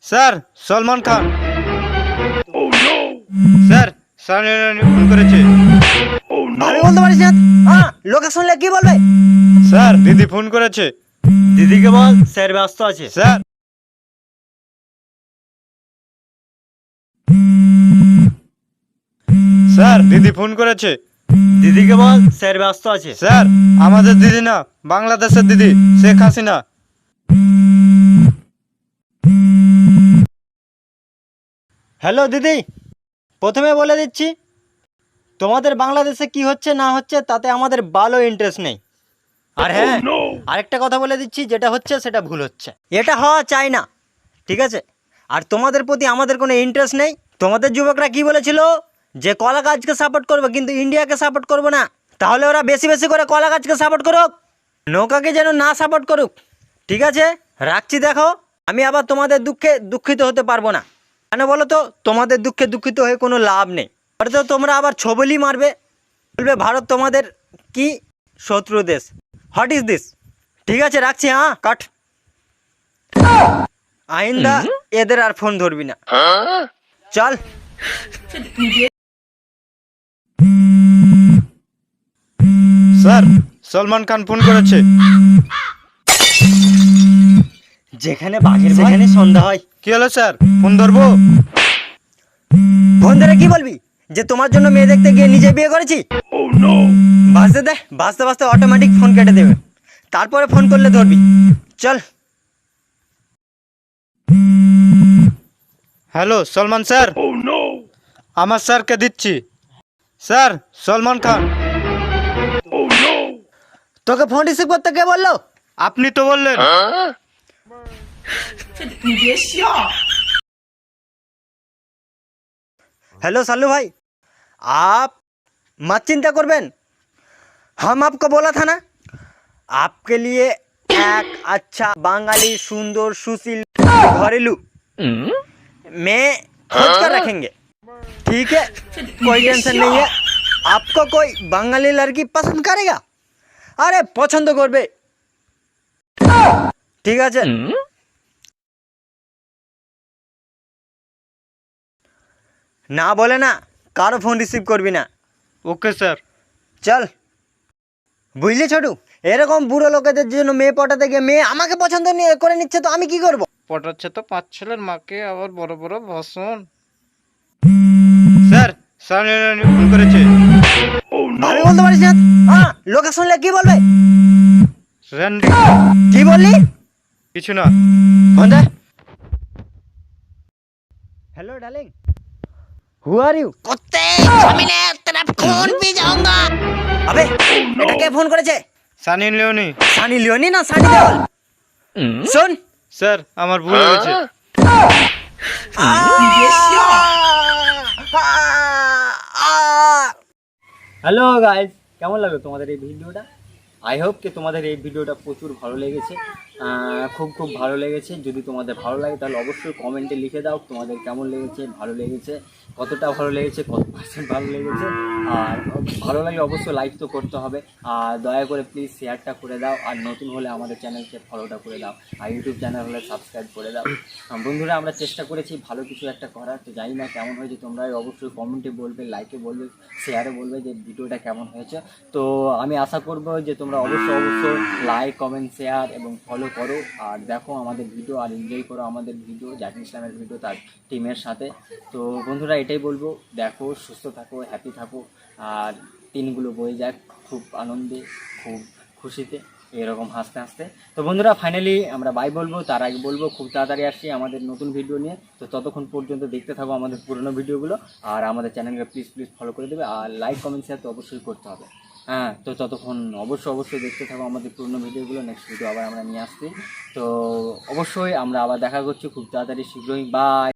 Sir Salman Khan. Sir Sunny Leonie phone করেছে। ভাবি বলতে পারিস না? হ্যাঁ, লোকে শুনলে কি বলবে? স্যার দিদি ফোন করেছে। দিদিকে বল স্যার ব্যস্ত আছে। স্যার স্যার দিদি ফোন করেছে। দিদিকে বল স্যার ব্যস্ত আছে। স্যার আমাদের দিদি না, বাংলাদেশের দিদি শেখ হাসিনা। হ্যালো দিদি, প্রথমে বলে দিচ্ছি, তোমাদের বাংলাদেশে কি হচ্ছে না হচ্ছে তাতে আমাদের ভালো ইন্টারেস্ট নেই। আর হ্যাঁ, আরেকটা কথা বলে দিচ্ছি, যেটা হচ্ছে সেটা ভুল হচ্ছে, এটা হওয়া চাই না, ঠিক আছে? আর তোমাদের প্রতি আমাদের কোনো ইন্টারেস্ট নেই। তোমাদের যুবকরা কি বলেছিল যে কলা গাছকে সাপোর্ট করবে কিন্তু ইন্ডিয়াকে সাপোর্ট করবো না। তাহলে ওরা বেশি বেশি করে কলা গাছকে সাপোর্ট করুক, নৌকাকে যেন না সাপোর্ট করুক, ঠিক আছে? রাখছি, দেখো আমি আবার তোমাদের দুঃখে দুঃখিত হতে পারবো না। কেন বলো তো? তোমাদের দুঃখে দুঃখিত হয়ে কোনো লাভ নেই। হয়তো তোমরা আবার ছবলি মারবে, বলবে ভারত তোমাদের কি শত্রু দেশ। What is this? ঠিক আছে, রাখছি, হ্যাঁ, কাট। আইন্দা এদের আর ফোন ধরবি না, চল। স্যার সলমান খান ফোন করেছে। যেখানে বাঘের সেখানে সন্ধ্যা হয়। কি হলো স্যার, ফোন ধরবো? ফোন ধরে কি বলবি? যে তোমার জন্য মেয়ে দেখতে গিয়ে নিজে বিয়ে করেছি। বাজতে দে, বাজতে বাজতে অটোমেটিক ফোন কেটে দেবে, তারপরে ফোন করলে ধরবি, চল। Hello Salman sir. আমার স্যারকে দিচ্ছি। স্যার সলমান খান। তোকে ফোন রিসিভ করতে কে বললো? আপনি তো বললেন। हेलो सालू भाई, आप मत चिंता करबेन, हम आपको बोला था ना, आपके लिए एक अच्छा बंगाली सुंदर सुशील घरेलू में खोज कर रखेंगे, ठीक है? कोई टेंशन नहीं है। आपको कोई बंगाली लड़की पसंद करेगा? अरे पसंद करबे, ठीक है? না বলে না কারো ফোন রিসিভ করবি না, ওকে স্যার। চল। বুঝলি ছোটু, এরকম বুড়ো লোকেদের জন্য মেয়ে পটাতে গিয়ে মেয়ে আমাকে পছন্দ করে নিচ্ছে, তো আমি কি করব? পটাচ্ছে তো পাঁচ ছেলের মাকে, আবার বড় বড় ভাষণ। স্যার সানি লিওনি ফোন করেছে। ভাবি বলতে পারিস না? হ্যাঁ, লোকে শুনলে কি বলবে? র্যান্ডি। কি বললি? কিছু না। ফোন দে। Hello darling, who are you? कुत्ते सामने तेरा फोन भी जाऊंगा। अबे এটা কে ফোন করেছে? সানি লিওনি। সানি লিওনি না সানি দেওল? শোন, স্যার আমার ভুল হয়েছে। হ্যালো গাইস, কেমন লাগলো তোমাদের এই ভিডিওটা? আই হোপ কি তোমাদের এই ভিডিওটা প্রচুর ভালো লেগেছে, খুব খুব ভালো লেগেছে। যদি তোমাদের ভালো লাগে তাহলে অবশ্যই কমেন্টে লিখে দাও তোমাদের কেমন লেগেছে, ভালো লেগেছে, কতটা ভালো লেগেছে, কত পার্সেন্ট ভালো লেগেছে। আর ভালো লাগলে অবশ্যই লাইক তো করতে হবে, আর দয়া করে প্লিজ শেয়ারটা করে দাও, আর নতুন হলে আমাদের চ্যানেলকে ফলোটা করে দাও, আর ইউটিউব চ্যানেল হলে সাবস্ক্রাইব করে দাও। বন্ধুরা, আমরা চেষ্টা করেছি ভালো কিছু একটা করার, তো জানি না কেমন হয়েছে, তোমরা অবশ্যই কমেন্টে বলবে, লাইকে বলবে, শেয়ারে বলবে যে ভিডিওটা কেমন হয়েছে। তো আমি আশা করব যে তোমরা অবশ্যই লাইক, কমেন্ট, শেয়ার এবং ফলো করো, আর দেখো আমাদের ভিডিও, আর এনজয় করো আমাদের ভিডিও, জাকির ইসলামের ভিডিও তার টিমের সাথে। তো বন্ধুরা, এটাই বলবো, দেখো, সুস্থ থাকো, হ্যাপি থাকো, আর দিনগুলো বয়ে যাক খুব আনন্দে, খুব খুশিতে, এরকম হাসতে হাসতে। তো বন্ধুরা, ফাইনালি আমরা বাই বলবো, তার আগে বলবো খুব তাড়াতাড়ি আসছি আমাদের নতুন ভিডিও নিয়ে। তো ততক্ষণ পর্যন্ত দেখতে থাকো আমাদের পুরনো ভিডিওগুলো, আর আমাদের চ্যানেলকে প্লিজ প্লিজ ফলো করে দেবে, আর লাইক, কমেন্ট, শেয়ার তো অবশ্যই করতে হবে। হ্যাঁ, তো ততক্ষণ অবশ্যই দেখতে থাকো আমাদের পুরনো ভিডিওগুলো। নেক্সট ভিডিও আবার আমরা নিয়ে আসছি, তো অবশ্যই আমরা আবার দেখা করছি খুব তাড়াতাড়ি, শীঘ্রই। বাই।